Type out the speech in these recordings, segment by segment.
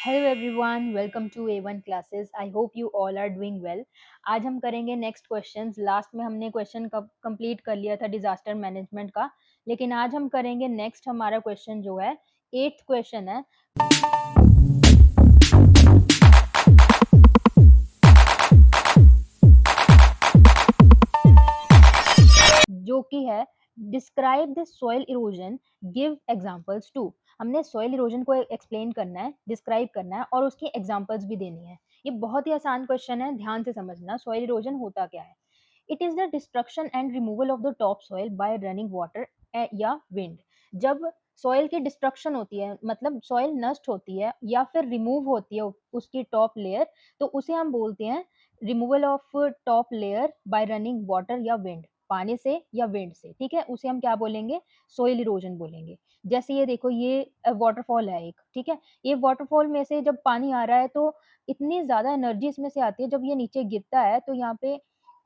Hello everyone, welcome to A1 classes. I hope you all are doing well. आज हम करेंगे next questions. Last में हमने question complete कर लिया था डिजास्टर मैनेजमेंट का, लेकिन आज हम करेंगे नेक्स्ट। हमारा क्वेश्चन जो है 8th क्वेश्चन है, जो कि है describe the soil erosion, give examples two. हमने सॉइल इरोजन को एक्सप्लेन करना है, डिस्क्राइब करना है और उसकी एग्जांपल्स भी देनी है। ये बहुत ही आसान क्वेश्चन है, ध्यान से समझना। सॉइल इरोजन होता क्या है? It is the destruction and removal of the top soil by running water या विंड। जब सॉइल की डिस्ट्रक्शन होती है, मतलब सॉइल नष्ट होती है या फिर रिमूव होती है उसकी टॉप लेयर, तो उसे हम बोलते हैं removal of top layer by running water या विंड, पानी से या विंड से। ठीक है, उसे हम क्या बोलेंगे? सोइल इरोजन बोलेंगे। जैसे ये देखो, ये वाटरफॉल है एक। ठीक है, ये वाटरफॉल में से जब पानी आ रहा है तो इतनी ज्यादा एनर्जी इसमें से आती है, जब ये नीचे गिरता है तो यहाँ पे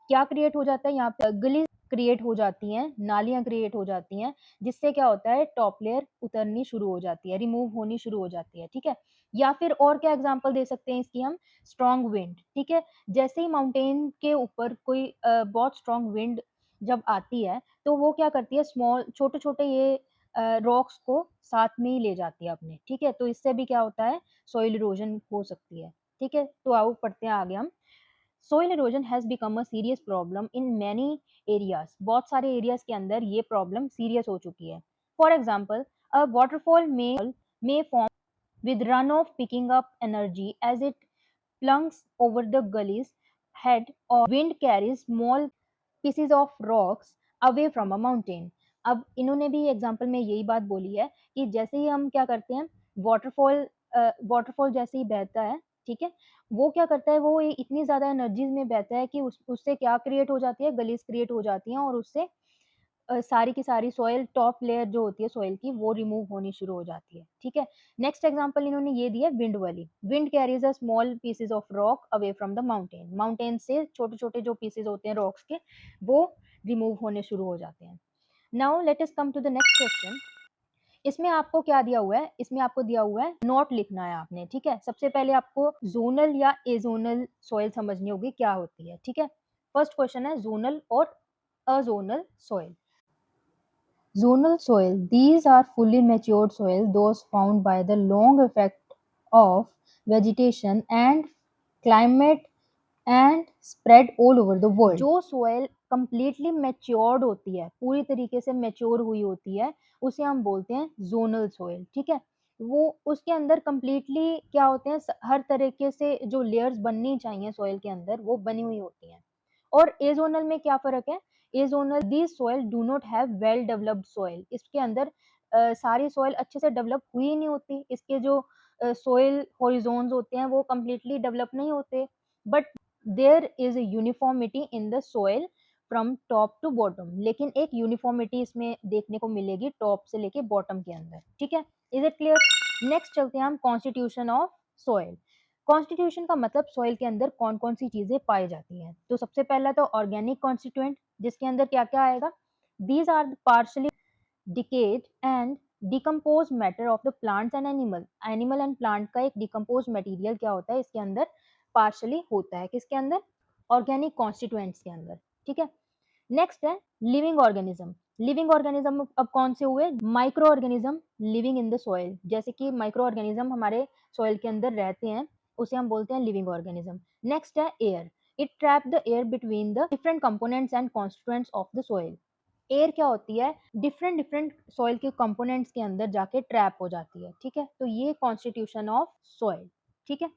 क्या क्रिएट हो जाता है? यहाँ पे गली क्रिएट हो जाती हैं, नालियां क्रिएट हो जाती हैं, जिससे क्या होता है? टॉप लेयर उतरनी शुरू हो जाती है, रिमूव होनी शुरू हो जाती है। ठीक है, या फिर और क्या एग्जांपल दे सकते हैं इसकी हम? Strong wind. ठीक है, जैसे ही माउंटेन के ऊपर कोई बहुत स्ट्रॉन्ग विंड जब आती है तो वो क्या करती है? स्मॉल छोटे छोटे ये रॉक्स को साथ में ही ले जाती है अपने। ठीक है, तो इससे भी क्या होता है? सॉइल इरोजन हो सकती है। ठीक है, तो आओ पढ़ते हैं आगे हम। Soil erosion has become a serious problem in many areas. बहुत सारे एरियाज के अंदर ये प्रॉब्लम सीरियस हो चुकी है। For example, a waterfall may form with runoff picking up energy as it plunks over the gully's head, or wind carries small pieces of rocks away from a mountain। अब इन्होंने भी example में यही बात बोली है कि जैसे ही हम क्या करते हैं, वाटरफॉल वाटरफॉल जैसे ही बहता है, ठीक है, वो क्या करता है? वो इतनी ज्यादा एनर्जीज में बहता है कि उससे क्या क्रिएट हो जाती है? गलीज क्रिएट हो जाती हैं और उससे सारी की सारी सॉइल, टॉप लेयर जो होती है सॉइल की, वो रिमूव होनी शुरू हो जाती है। ठीक है, नेक्स्ट एग्जांपल इन्होंने ये दिया विंड वाली। Wind carries a small pieces of rock away from the mountain. Mountain से छोटे छोटे जो पीसेस होते हैं रॉक्स के, वो रिमूव होने शुरू हो जाते हैं। Now let us come to the next question. इसमें आपको क्या दिया हुआ है? इसमें आपको दिया हुआ है नोट लिखना है आपने। ठीक है, सबसे पहले आपको जोनल या एजोनल सॉइल समझनी होगी क्या होती है। ठीक है, फर्स्ट क्वेश्चन है जोनल और अजोनल soil. Zonal soil: these are fully matured soil, those found by the long effect of vegetation and climate and spread all over the world। जो soil completely matured होती है, पूरी तरीके से mature हुई होती है, उसे हम बोलते हैं zonal soil। ठीक है, वो उसके अंदर completely क्या होते हैं? हर तरीके से जो layers बननी चाहिए soil के अंदर, वो बनी हुई होती हैं। और एजोनल में क्या फर्क है? Azonal this soil do not have well developed soil. इसके अंदर सारी सॉइल अच्छे से डेवलप हुई ही नहीं होती। इसके जो सॉइल हॉरिजोन्स होते हैं वो कम्प्लीटली डेवलप नहीं होते, but there is uniformity in the soil from top to bottom. लेकिन एक यूनिफॉर्मिटी इसमें देखने को मिलेगी टॉप से लेके बॉटम के अंदर। ठीक है, इज इट क्लियर? नेक्स्ट चलते हैं हम कॉन्स्टिट्यूशन ऑफ सॉइल। कॉन्स्टिट्यूशन का मतलब सॉइल के अंदर कौन कौन सी चीजें पाई जाती हैं। तो सबसे पहला तो ऑर्गेनिक कॉन्स्टिट्यूएंट, जिसके अंदर क्या क्या आएगा? These are partially decayed and decompose matter of the plants and animal. Animal and plant का एक डिकम्पोज मटेरियल क्या होता है? इसके अंदर पार्शली होता है। किसके अंदर? ऑर्गेनिक कॉन्स्टिट्यूएंट्स के अंदर। ठीक है, नेक्स्ट है लिविंग ऑर्गेनिज्म। लिविंग ऑर्गेनिज्म अब कौन से हुए? Micro organism living in the soil. जैसे कि माइक्रो ऑर्गेनिज्म हमारे सॉइल के अंदर रहते हैं, उसे हम बोलते हैं लिविंग ऑर्गेनिज्म। नेक्स्ट है air. It trap the air between the different components and constituents of the soil. Air क्या होती है? डिफरेंट डिफरेंट सॉइल के कंपोनेंट्स के अंदर जाके ट्रैप हो जाती है। ठीक है, तो ये कॉन्स्टिट्यूशन ऑफ सॉइल। ठीक है,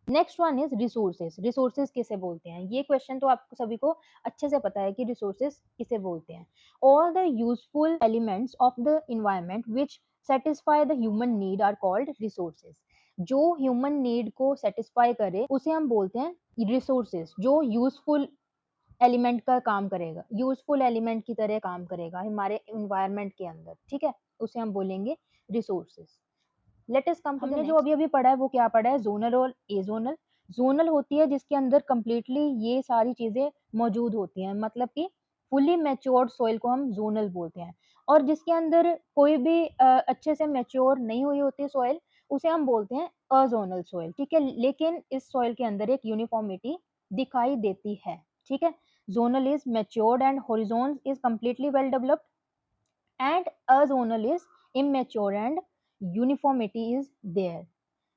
next one is resources. Resources किसे बोलते हैं? ये क्वेश्चन तो आपको सभी को अच्छे से पता है कि रिसोर्सेज किसे बोलते हैं। All the useful elements of the environment which satisfy the human need are called resources. जो ह्यूमन नीड को सेटिस्फाई करे उसे हम बोलते हैं रिसोर्सेज। जो यूजफुल एलिमेंट का काम करेगा, यूजफुल एलिमेंट की तरह काम करेगा हमारे इन्वायरमेंट के अंदर। ठीक है, उसे हम बोलेंगे resources. Let us come to हमने जो अभी अभी पढ़ा है वो क्या पढ़ा है? जोनल और एजोनल। जोनल होती है जिसके अंदर कंप्लीटली ये सारी चीजें मौजूद होती हैं, मतलब कि फुली मैच्योर्ड सॉइल को हम जोनल बोलते हैं। और जिसके अंदर कोई भी अच्छे से मैच्योर नहीं हुई होती सॉइल, उसे हम बोलते हैं अज़ोनल सॉइल, ठीक है? लेकिन इस सॉइल के अंदर एक यूनिफ़ॉर्मिटी दिखाई देती है, ठीक है? Zonal is matured and horizon is completely well developed and azonal is immature and uniformity is there.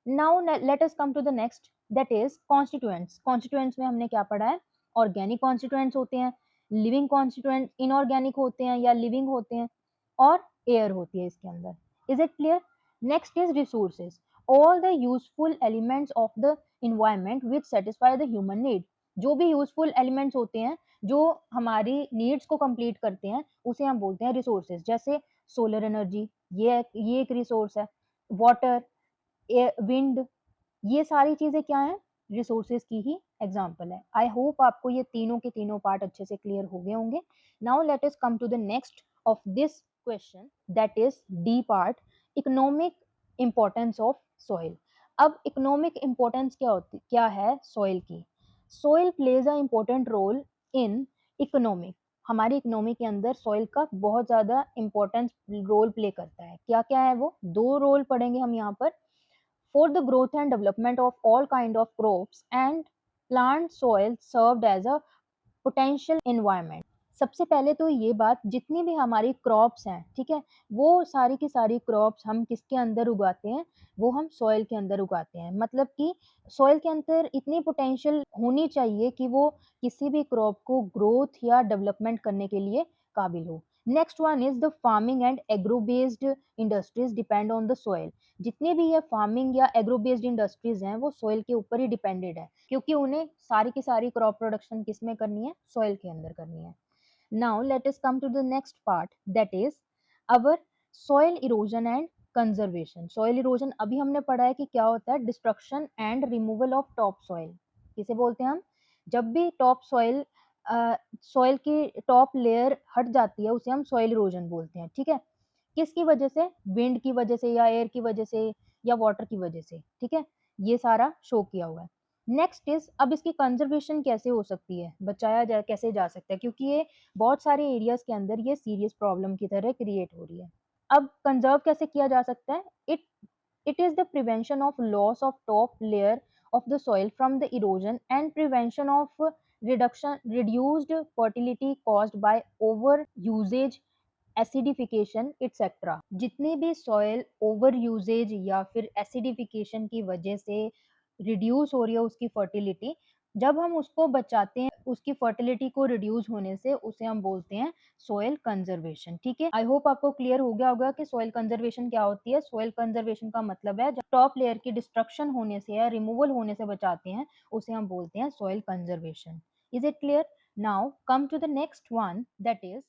Now let us come to the next, that is constituents. Constituents में हमने क्या पढ़ा है? Organic constituents होते हैं, living constituents inorganic होते हैं या living होते हैं और air होती है इसके अंदर. Is it clear? Next is resources. All the useful elements of the environment which satisfy the human need. जो भी यूजफुल एलिमेंट्स होते हैं जो हमारी नीड्स को कंप्लीट करते हैं उसे हम बोलते हैं रिसोर्सेज, जैसे सोलर एनर्जी, ये एक रिसोर्स है, वाटर, विंड, ये सारी चीजें क्या हैं? रिसोर्सेज की ही एग्जांपल है। आई होप आपको ये तीनों के तीनों पार्ट अच्छे से क्लियर हो गए होंगे। Now let us come to the next of this question, that is the part, economic importance of soil. अब इकोनॉमिक इंपॉर्टेंस क्या है सॉइल की? Soil plays a important role in economic. हमारी इकोनॉमी के अंदर सॉइल का बहुत ज्यादा इंपॉर्टेंस रोल प्ले करता है। क्या क्या है वो? दो रोल पढ़ेंगे हम यहाँ पर। For the growth and development of all kind of crops and plant, soil served as a potential environment. सबसे पहले तो ये बात, जितनी भी हमारी क्रॉप्स हैं, ठीक है, वो सारी की सारी क्रॉप्स हम किसके अंदर उगाते हैं? वो हम सॉइल के अंदर उगाते हैं। मतलब कि सॉइल के अंदर इतनी पोटेंशियल होनी चाहिए कि वो किसी भी क्रॉप को ग्रोथ या डेवलपमेंट करने के लिए काबिल हो। Next one is the farming and agro based industries depend on the soil. जितनी भी ये फार्मिंग या एग्रो बेस्ड इंडस्ट्रीज हैं वो सॉइल के ऊपर ही डिपेंडेड है, क्योंकि उन्हें सारी की सारी क्रॉप प्रोडक्शन किस में करनी है? सॉइल के अंदर करनी है। Now let us come to the next part, that is our soil erosion and conservation. Soil erosion अभी हमने पढ़ा है कि क्या होता है? Destruction and removal of top soil. किसे बोलते हैं हम? जब भी टॉप सॉइल सॉइल की टॉप लेयर हट जाती है उसे हम सॉइल इरोजन बोलते हैं, ठीक है? किसकी वजह से? विंड की वजह से या एयर की वजह से या वाटर की वजह से, ठीक है? ये सारा शो किया हुआ है। नेक्स्ट इज, अब इसकी कंजर्वेशन कैसे हो सकती है? बचाया जा कैसे जा सकता है? क्योंकि ये बहुत सारे एरियाज के अंदर ये सीरियस प्रॉब्लम की तरह क्रिएट हो रही है। अब कंजर्व कैसे किया जा सकता है? It is the prevention of loss of top layer of the soil from the erosion and prevention of reduced fertility caused by over usage, acidification etcetera. जितनी भी सॉइल ओवर यूजेज या फिर एसिडिफिकेशन की वजह से रिड्यूस हो रही है उसकी फर्टिलिटी, जब हम उसको बचाते हैं उसकी फर्टिलिटी को रिड्यूस होने से, उसे हम बोलते हैं सॉइल कंजर्वेशन, ठीक है? आई होप आपको क्लियर हो गया होगा कि सॉइल कंजर्वेशन क्या होती है। सॉइल कंजर्वेशन का मतलब है जब टॉप लेयर की डिस्ट्रक्शन होने से या रिमूवल होने से बचाते हैं उसे हम बोलते हैं soil conservation. Is it clear? Now come to the next one, that is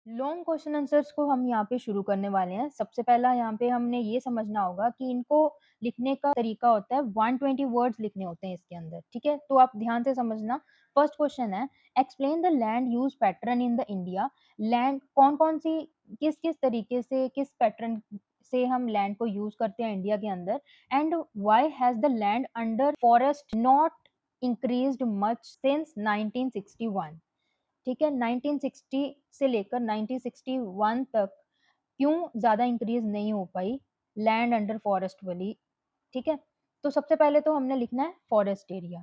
long question answers को हम यहाँ पे शुरू करने वाले हैं। सबसे पहला यहाँ पे हमने ये समझना होगा कि इनको लिखने का तरीका होता है, 120 वर्ड्स लिखने होते हैं इसके अंदर, ठीक है? तो आप ध्यान से समझना। फर्स्ट क्वेश्चन है, explain the land use pattern in the India. Land कौन कौन सी, किस किस तरीके से, किस पैटर्न से हम लैंड को यूज करते हैं इंडिया के अंदर, and why has the land under forest not increased much since 1961। ठीक है, 1960 से लेकर 1961 तक क्यों ज़्यादा इंक्रीज नहीं हो पाई लैंड अंडर फॉरेस्ट वाली, ठीक है? तो सबसे पहले तो हमने लिखना है forest area.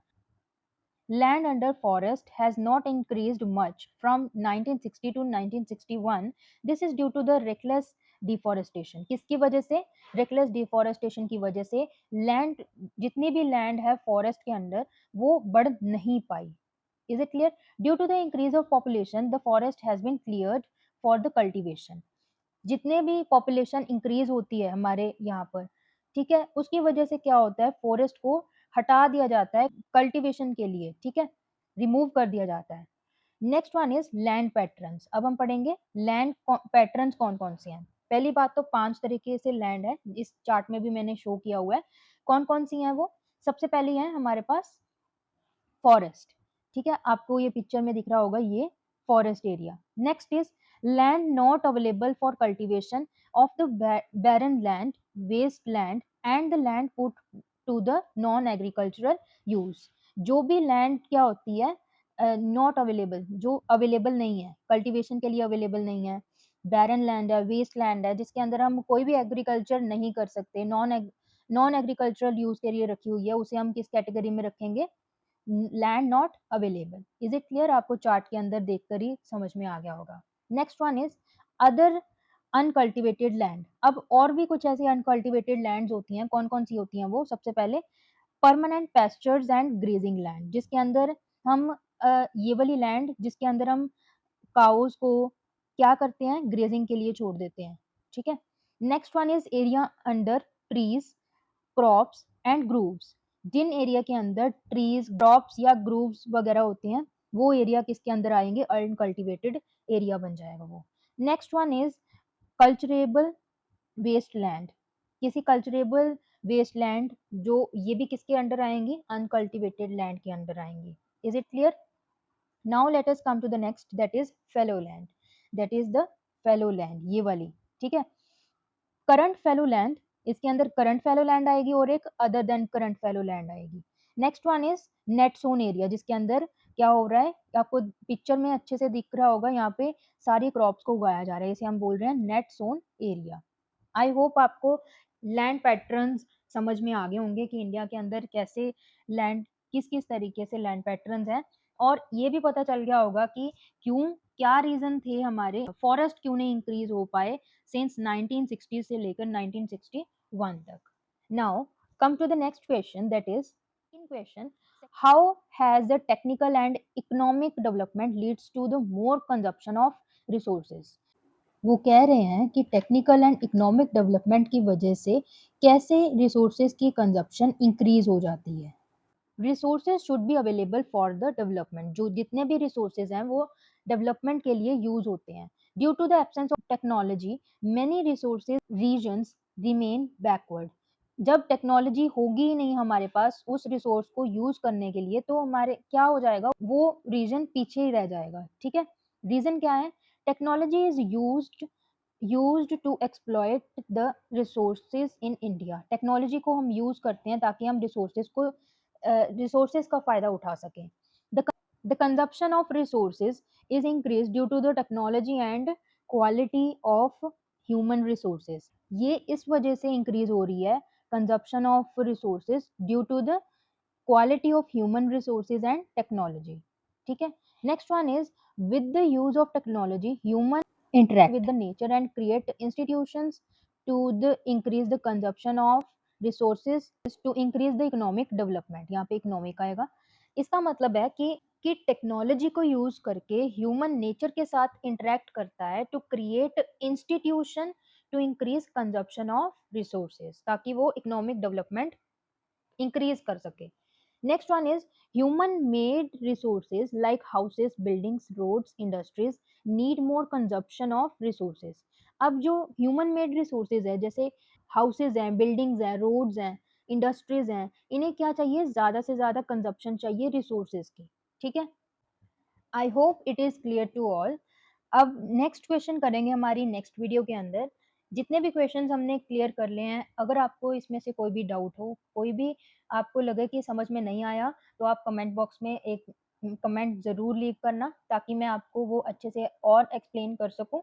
Land under forest has not increased much from 1960 to 1961। This is due to the reckless deforestation. किसकी वजह से? रेकलेस डिफॉरेस्टेशन की वजह से लैंड, जितनी भी लैंड है फॉरेस्ट के अंदर, वो बढ़ नहीं पाई। Is it clear? Due to the increase of population, the forest has been cleared for the cultivation. जितने भी पॉपुलेशन इंक्रीज होती है हमारे यहाँ पर, ठीक है, उसकी वजह से क्या होता है? फॉरेस्ट को हटा दिया जाता है कल्टीवेशन के लिए, ठीक है, रिमूव कर दिया जाता है। Next one is land patterns. अब हम पढ़ेंगे लैंड पैटर्न्स कौन कौन से हैं। पहली बात तो 5 तरीके से लैंड है, इस चार्ट में भी मैंने शो किया हुआ है। कौन कौन सी हैं वो? सबसे पहली है हमारे पास फॉरेस्ट, ठीक है, आपको ये पिक्चर में दिख रहा होगा, ये forest area. Next is land not available for cultivation of the barren land, waste land and the land put to the non agricultural use. जो भी लैंड क्या होती है? नॉट अवेलेबल, जो अवेलेबल नहीं है, कल्टीवेशन के लिए अवेलेबल नहीं है, बैरन लैंड है, वेस्ट लैंड है, जिसके अंदर हम कोई भी एग्रीकल्चर नहीं कर सकते, नॉन नॉन एग्रीकल्चरल यूज़ के लिए रखी हुई है, उसे हम किस कैटेगरी में रखेंगे? Land not available. Is it clear? आपको चार्ट के अंदर देखकर ही समझ में आ गया होगा। Next one is other uncultivated land. अब और भी कुछ ऐसी अनकल्टिवेटेड लैंड्स होती हैं, कौन-कौन सी होती हैं वो? सबसे पहले permanent pastures and grazing land, जिसके अंदर हम ये वाली लैंड जिसके अंदर हम काउज़ को क्या करते हैं? ग्रेजिंग के लिए छोड़ देते हैं, ठीक है? Next one is area under trees, crops and groves. जिन एरिया के अंदर ट्रीज़, क्रॉप्स या ग्रूव्स वगैरह होते हैं, वो एरिया किसके अंदर आएँगे? अनकल्टिवेटेड एरिया बन जाएगा वो। Next one is culturable wasteland. किसी कल्चरेबल वेस्टलैंड जो ये भी किसके अंडर आएँगी? अनकल्टिवेटेड लैंड के अंडर आएँगी। Is it clear? Now let us come to the next that is fallow land. That is the fallow land, ये वाली, ठीक है? करंट फैलो लैंड, इसके अंदर करंट फैलो लैंड आएगी और एक other than current fallow land आएगी। Next one is net sown area, जिसके अंदर क्या हो रहा है? आपको पिक्चर में अच्छे से दिख रहा होगा, यहाँ पे सारी क्रॉप्स को उगाया जा रहा है, इसे हम बोल रहे हैं net sown area. I hope आपको लैंड पैटर्न्स समझ में आ गए होंगे कि इंडिया के अंदर कैसे लैंड किस-किस तरीके से लैंड पैटर्न्स हैं, और ये भी पता चल गया होगा कि क्या रीज़न थे हमारे फॉरेस्ट क्यों नहीं इंक्रीज़ हो पाए सिंस 1960 से लेकर 1961 तक। Now come to the next question that is in question, how has the technical and economic development leads to the more consumption of resources? वो कह रहे हैं कि टेक्निकल एंड इकोनॉमिक डेवलपमेंट की वजह से कैसे रिसोर्सेज की कंजप्शन इंक्रीज हो जाती है। Resources should be available for the development, जो जितने भी रिसोर्सेज हैं वो डेवलपमेंट के लिए यूज होते हैं। Due to the absence of technology many resources reasons remain backward. जब टेक्नोलॉजी होगी ही नहीं हमारे पास उस रिसोर्स को यूज करने के लिए, तो हमारे क्या हो जाएगा? वो रीजन पीछे ही रह जाएगा, ठीक है? रीजन क्या है? Technology is used to exploit the resources in India. Technology को हम यूज करते हैं ताकि हम रिसोर्सेज का फायदा उठा सकें। The consumption of resources is increase due to the technology and quality of human resources. ये इस वजह से इंक्रीज हो रही है consumption of resources due to the quality of human resources and technology, ठीक है? Next one is with the use of technology human interact with the nature and create institutions to the increase the consumption of resources to increase the economic development। यहाँ पे economic आएगा। इसका मतलब है कि technology को यूज करके human nature के साथ इंटरेक्ट करता है to create institution to increase consumption of resources, ताकि वो इकोनॉमिक डेवलपमेंट increase कर सके। Next one is human made resources like houses, buildings, roads, industries need more consumption of resources। अब जो human made resources है, जैसे houses हैं, buildings हैं, roads हैं, industries हैं, इन्हें क्या चाहिए? ज़्यादा से ज़्यादा consumption चाहिए resources की, ठीक है? I hope it is clear to all. अब नेक्स्ट क्वेश्चन करेंगे हमारी नेक्स्ट वीडियो के अंदर। जितने भी क्वेश्चंस हमने क्लियर कर लिए हैं, अगर आपको इसमें से कोई भी डाउट हो, कोई भी आपको लगे कि समझ में नहीं आया, तो आप कमेंट बॉक्स में एक कमेंट ज़रूर लीव करना, ताकि मैं आपको वो अच्छे से और एक्सप्लेन कर सकूँ।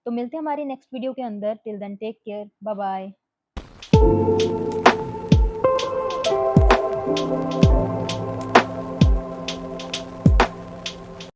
तो मिलते हैं हमारी नेक्स्ट वीडियो के अंदर। Till then take care, bye bye.